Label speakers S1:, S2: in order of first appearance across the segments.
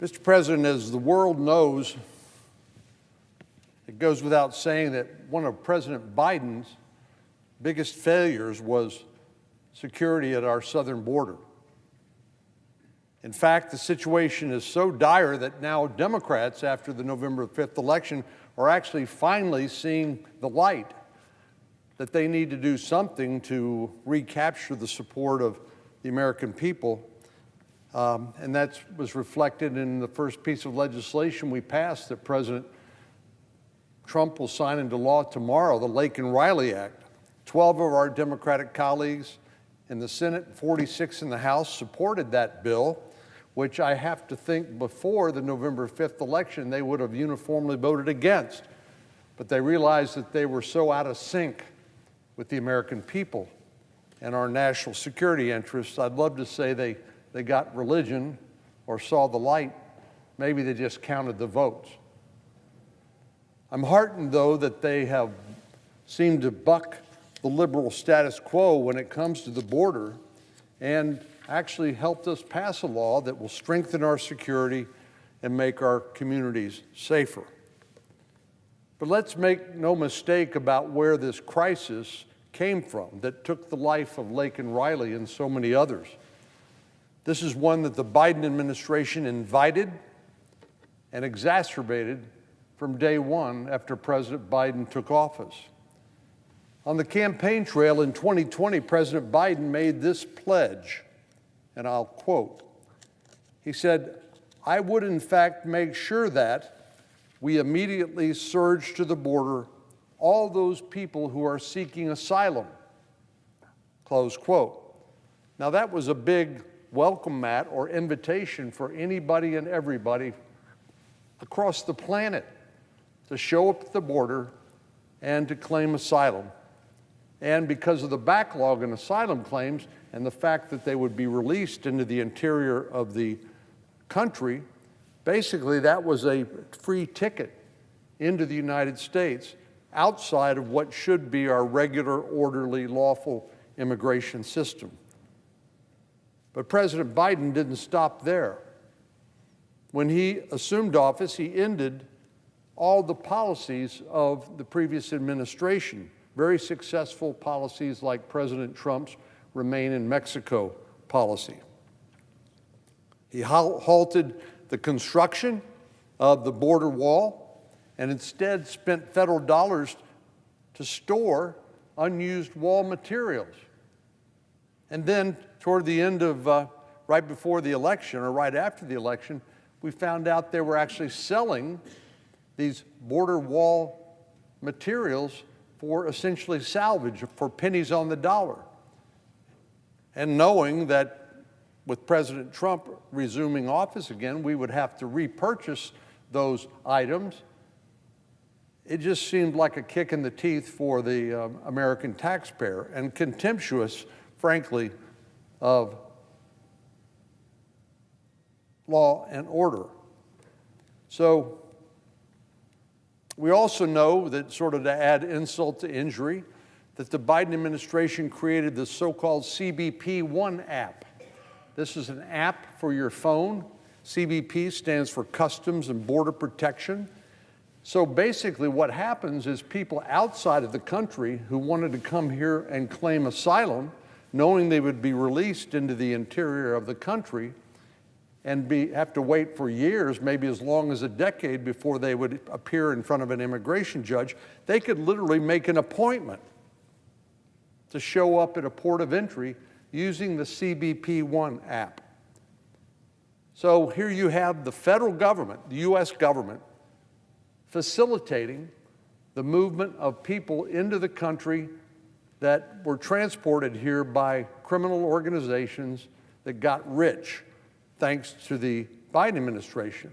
S1: Mr. President, as the world knows, it goes without saying that one of President Biden's biggest failures was security at our southern border. In fact, the situation is so dire that now Democrats, after the November 5th election, are actually finally seeing the light, that they need to do something to recapture the support of the American people. And that was reflected in the first piece of legislation we passed that President Trump will sign into law tomorrow, the Laken-Riley Act. 12 of our Democratic colleagues in the Senate, 46 in the House, supported that bill, which I have to think before the November 5th election they would have uniformly voted against. But they realized that they were so out of sync with the American people and our national security interests. I'd love to say they got religion or saw the light. Maybe they just counted the votes. I'm heartened, though, that they have seemed to buck the liberal status quo when it comes to the border and actually helped us pass a law that will strengthen our security and make our communities safer. But let's make no mistake about where this crisis came from that took the life of Laken-Riley and so many others. This is one that the Biden administration invited and exacerbated from day one after President Biden took office. On the campaign trail in 2020, President Biden made this pledge, and I'll quote. He said, "I would in fact make sure that we immediately surge to the border all those people who are seeking asylum," close quote. Now that was a big welcome mat or invitation for anybody and everybody across the planet to show up at the border and to claim asylum. And because of the backlog in asylum claims and the fact that they would be released into the interior of the country, basically that was a free ticket into the United States outside of what should be our regular, orderly, lawful immigration system. But President Biden didn't stop there. When he assumed office, he ended all the policies of the previous administration, very successful policies like President Trump's Remain in Mexico policy. He halted the construction of the border wall and instead spent federal dollars to store unused wall materials. And then toward the end of, right before the election or right after the election, we found out they were actually selling these border wall materials for essentially salvage, for pennies on the dollar. And knowing that with President Trump resuming office again, we would have to repurchase those items, it just seemed like a kick in the teeth for the American taxpayer and contemptuous, frankly, of law and order. So we also know that, sort of to add insult to injury, that the Biden administration created the so-called CBP One app. This is an app for your phone. CBP stands for Customs and Border Protection. So basically what happens is people outside of the country who wanted to come here and claim asylum, knowing they would be released into the interior of the country and have to wait for years, maybe as long as a decade before they would appear in front of an immigration judge, they could literally make an appointment to show up at a port of entry using the CBP One app. So here you have the federal government, the U.S. government, facilitating the movement of people into the country that were transported here by criminal organizations that got rich thanks to the Biden administration.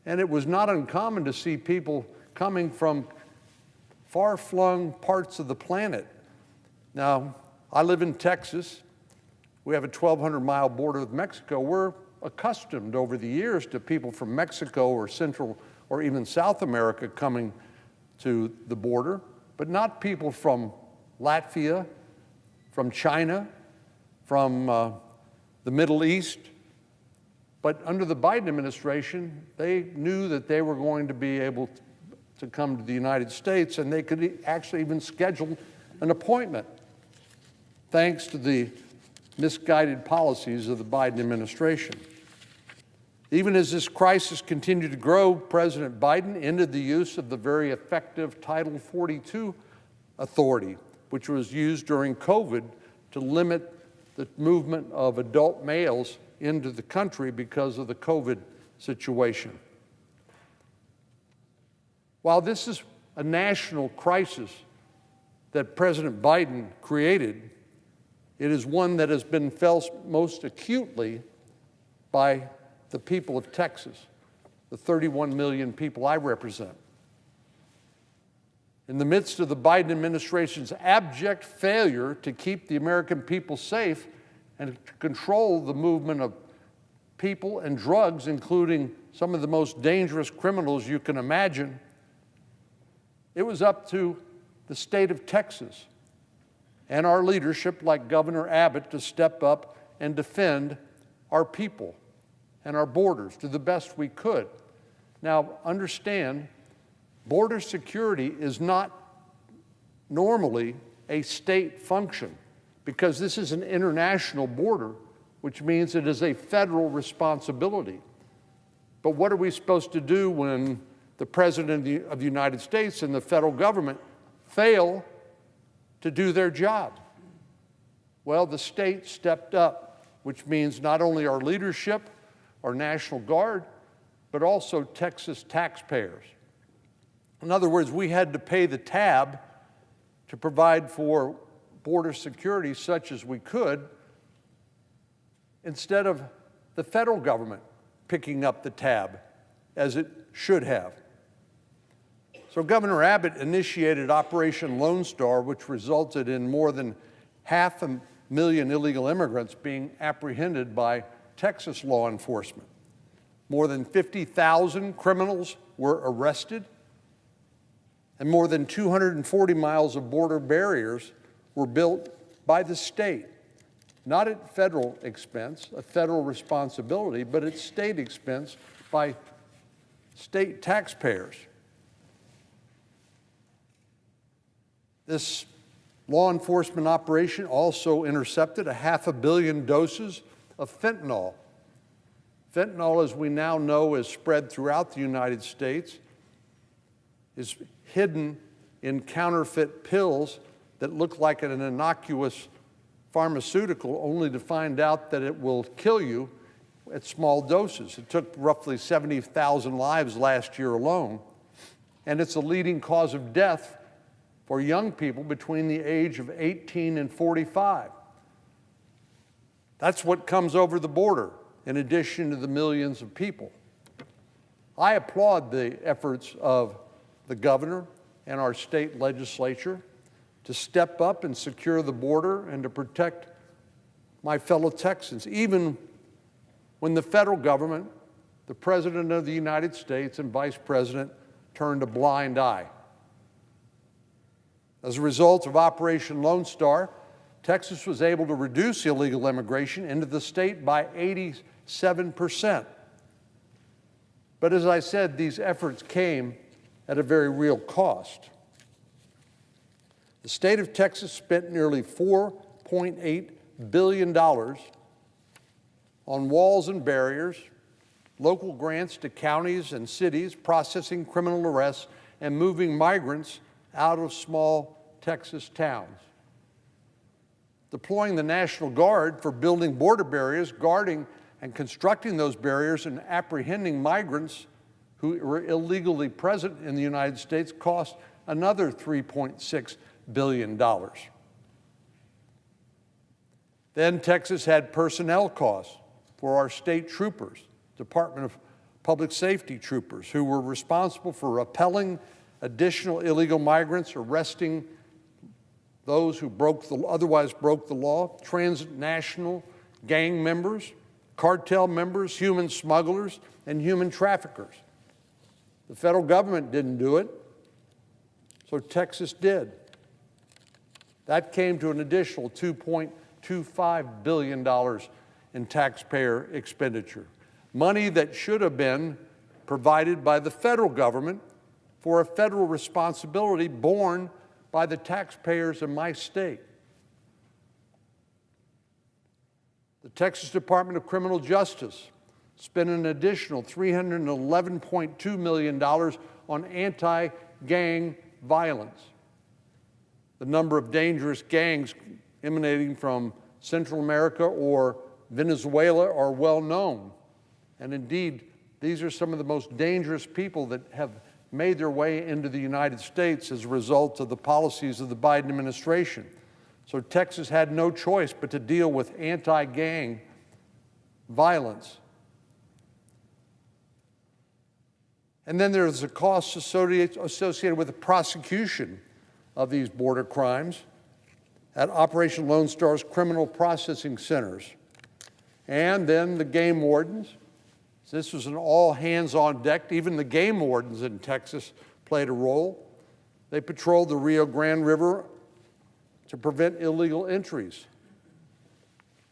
S1: And it was not uncommon to see people coming from far-flung parts of the planet. Now, I live in Texas. We have a 1,200-mile border with Mexico. We're accustomed over the years to people from Mexico or Central or even South America coming to the border, but not people from Latvia, from China, from the Middle East. But under the Biden administration, they knew that they were going to be able to come to the United States, and they could actually even schedule an appointment, thanks to the misguided policies of the Biden administration. Even as this crisis continued to grow, President Biden ended the use of the very effective Title 42 authority, which was used during COVID to limit the movement of adult males into the country because of the COVID situation. While this is a national crisis that President Biden created, it is one that has been felt most acutely by the people of Texas, the 31 million people I represent. In the midst of the Biden administration's abject failure to keep the American people safe and to control the movement of people and drugs, including some of the most dangerous criminals you can imagine, it was up to the state of Texas and our leadership, like Governor Abbott, to step up and defend our people and our borders to the best we could. Now, understand, border security is not normally a state function, because this is an international border, which means it is a federal responsibility. But what are we supposed to do when the President of the United States and the federal government fail to do their job? Well, the state stepped up, which means not only our leadership, our National Guard, but also Texas taxpayers. In other words, we had to pay the tab to provide for border security such as we could, instead of the federal government picking up the tab as it should have. So Governor Abbott initiated Operation Lone Star, which resulted in more than 500,000 illegal immigrants being apprehended by Texas law enforcement. More than 50,000 criminals were arrested, and more than 240 miles of border barriers were built by the state, not at federal expense, a federal responsibility, but at state expense by state taxpayers. This law enforcement operation also intercepted 500 million doses of fentanyl. Fentanyl, as we now know, is spread throughout the United States, is hidden in counterfeit pills that look like an innocuous pharmaceutical, only to find out that it will kill you at small doses. It took roughly 70,000 lives last year alone, and it's a leading cause of death for young people between the age of 18 and 45. That's what comes over the border, in addition to the millions of people. I applaud the efforts of the governor and our state legislature to step up and secure the border and to protect my fellow Texans, even when the federal government, the President of the United States and Vice President, turned a blind eye. As a result of Operation Lone Star, Texas was able to reduce illegal immigration into the state by 87%. But as I said, these efforts came at a very real cost. The state of Texas spent nearly $4.8 billion on walls and barriers, local grants to counties and cities, processing criminal arrests, and moving migrants out of small Texas towns. Deploying the National Guard for building border barriers, guarding and constructing those barriers, and apprehending migrants who were illegally present in the United States cost another $3.6 billion. Then Texas had personnel costs for our state troopers, Department of Public Safety troopers, who were responsible for repelling additional illegal migrants, arresting those who otherwise broke the law, transnational gang members, cartel members, human smugglers, and human traffickers. The federal government didn't do it, so Texas did. That came to an additional $2.25 billion in taxpayer expenditure. money that should have been provided by the federal government for a federal responsibility borne by the taxpayers in my state. The Texas Department of Criminal Justice spent an additional $311.2 million on anti-gang violence. The number of dangerous gangs emanating from Central America or Venezuela are well known. And indeed, these are some of the most dangerous people that have made their way into the United States as a result of the policies of the Biden administration. So Texas had no choice but to deal with anti-gang violence. And then there's the costs associated with the prosecution of these border crimes at Operation Lone Star's criminal processing centers. And then the game wardens. This was an all hands on deck. Even the game wardens in Texas played a role. They patrolled the Rio Grande River to prevent illegal entries.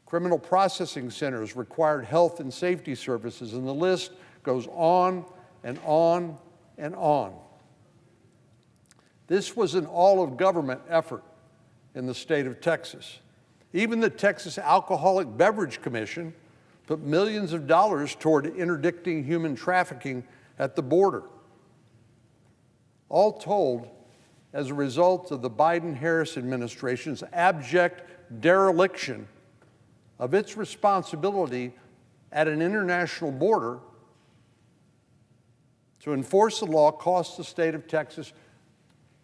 S1: Criminal processing centers required health and safety services, and the list goes on and on and on. This was an all-of-government effort in the state of Texas. Even the Texas Alcoholic Beverage Commission put millions of dollars toward interdicting human trafficking at the border. All told, as a result of the Biden-Harris administration's abject dereliction of its responsibility at an international border to enforce the law cost the state of Texas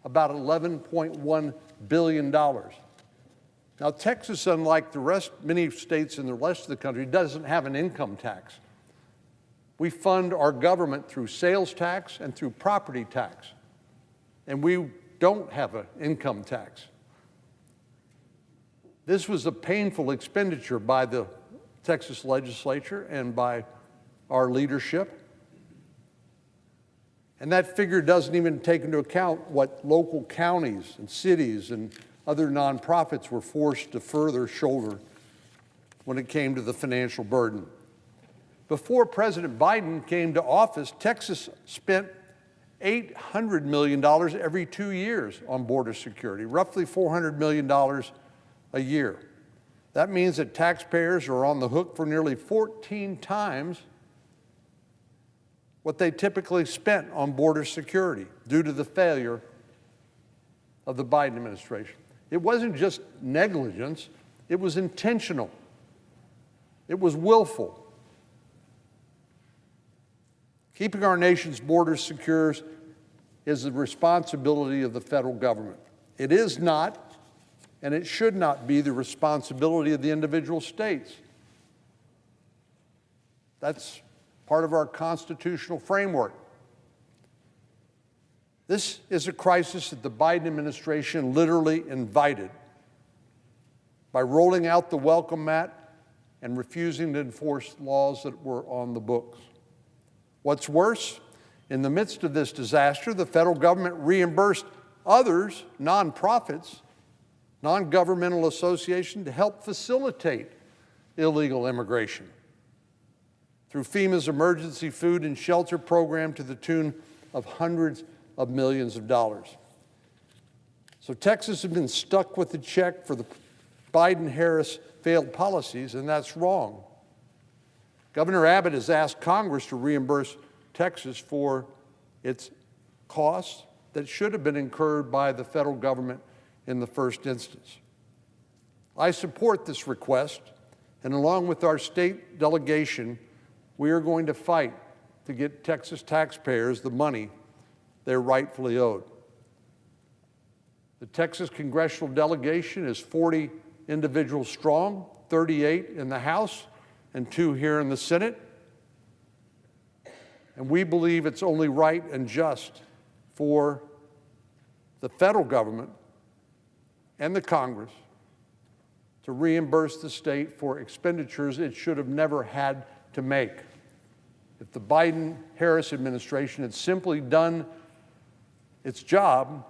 S1: about $11.1 billion. Now, Texas, unlike many states in the rest of the country, doesn't have an income tax. We fund our government through sales tax and through property tax, and we don't have an income tax. This was a painful expenditure by the Texas legislature and by our leadership. And that figure doesn't even take into account what local counties and cities and other nonprofits were forced to further shoulder when it came to the financial burden. Before President Biden came to office, Texas spent $800 million every 2 years on border security, roughly $400 million a year. That means that taxpayers are on the hook for nearly 14 times what they typically spent on border security due to the failure of the Biden administration. It wasn't just negligence, it was intentional. It was willful. Keeping our nation's borders secure is the responsibility of the federal government. It is not, and it should not be, the responsibility of the individual states. That's part of our constitutional framework. This is a crisis that the Biden administration literally invited by rolling out the welcome mat and refusing to enforce laws that were on the books. What's worse, in the midst of this disaster, the federal government reimbursed others, nonprofits, non-governmental associations, to help facilitate illegal immigration through FEMA's emergency food and shelter program to the tune of hundreds of millions of dollars. So Texas has been stuck with the check for the Biden-Harris failed policies, and that's wrong. Governor Abbott has asked Congress to reimburse Texas for its costs that should have been incurred by the federal government in the first instance. I support this request, and along with our state delegation, we are going to fight to get Texas taxpayers the money they're rightfully owed. The Texas congressional delegation is 40 individuals strong, 38 in the House and 2 here in the Senate. And we believe it's only right and just for the federal government and the Congress to reimburse the state for expenditures it should have never had to make. If the Biden-Harris administration had simply done its job,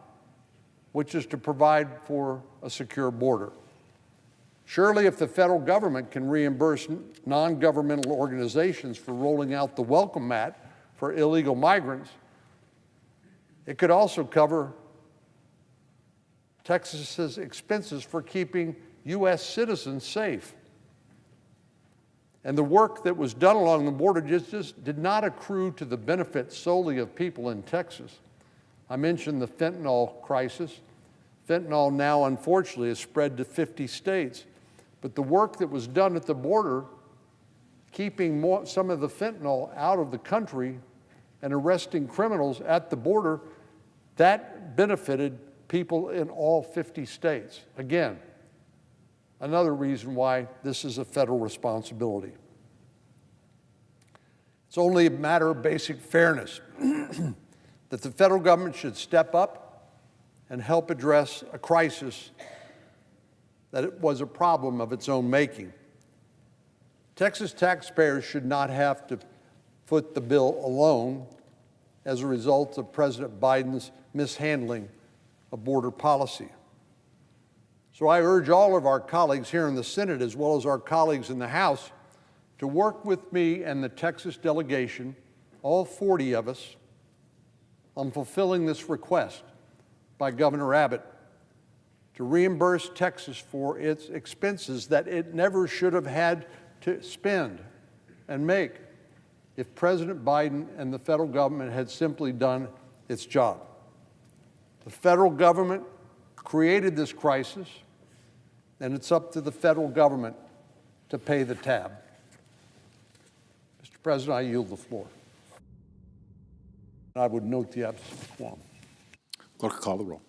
S1: which is to provide for a secure border, Surely if the federal government can reimburse non-governmental organizations for rolling out the welcome mat for illegal migrants, it could also cover Texas's expenses for keeping U.S. citizens safe. And the work that was done along the border just did not accrue to the benefit solely of people in Texas. I mentioned the fentanyl crisis. Fentanyl now, unfortunately, has spread to 50 states. But the work that was done at the border, keeping some of the fentanyl out of the country and arresting criminals at the border, that benefited people in all 50 states. Again, another reason why this is a federal responsibility. It's only a matter of basic fairness that the federal government should step up and help address a crisis that it was a problem of its own making. Texas taxpayers should not have to foot the bill alone as a result of President Biden's mishandling of border policy. So I urge all of our colleagues here in the Senate, as well as our colleagues in the House, to work with me and the Texas delegation, all 40 of us, on fulfilling this request by Governor Abbott to reimburse Texas for its expenses that it never should have had to spend and make if President Biden and the federal government had simply done its job. The federal government created this crisis, and it's up to the federal government to pay the tab. Mr. President, I yield the floor. I would note the absence of quorum.
S2: Clerk, call the roll.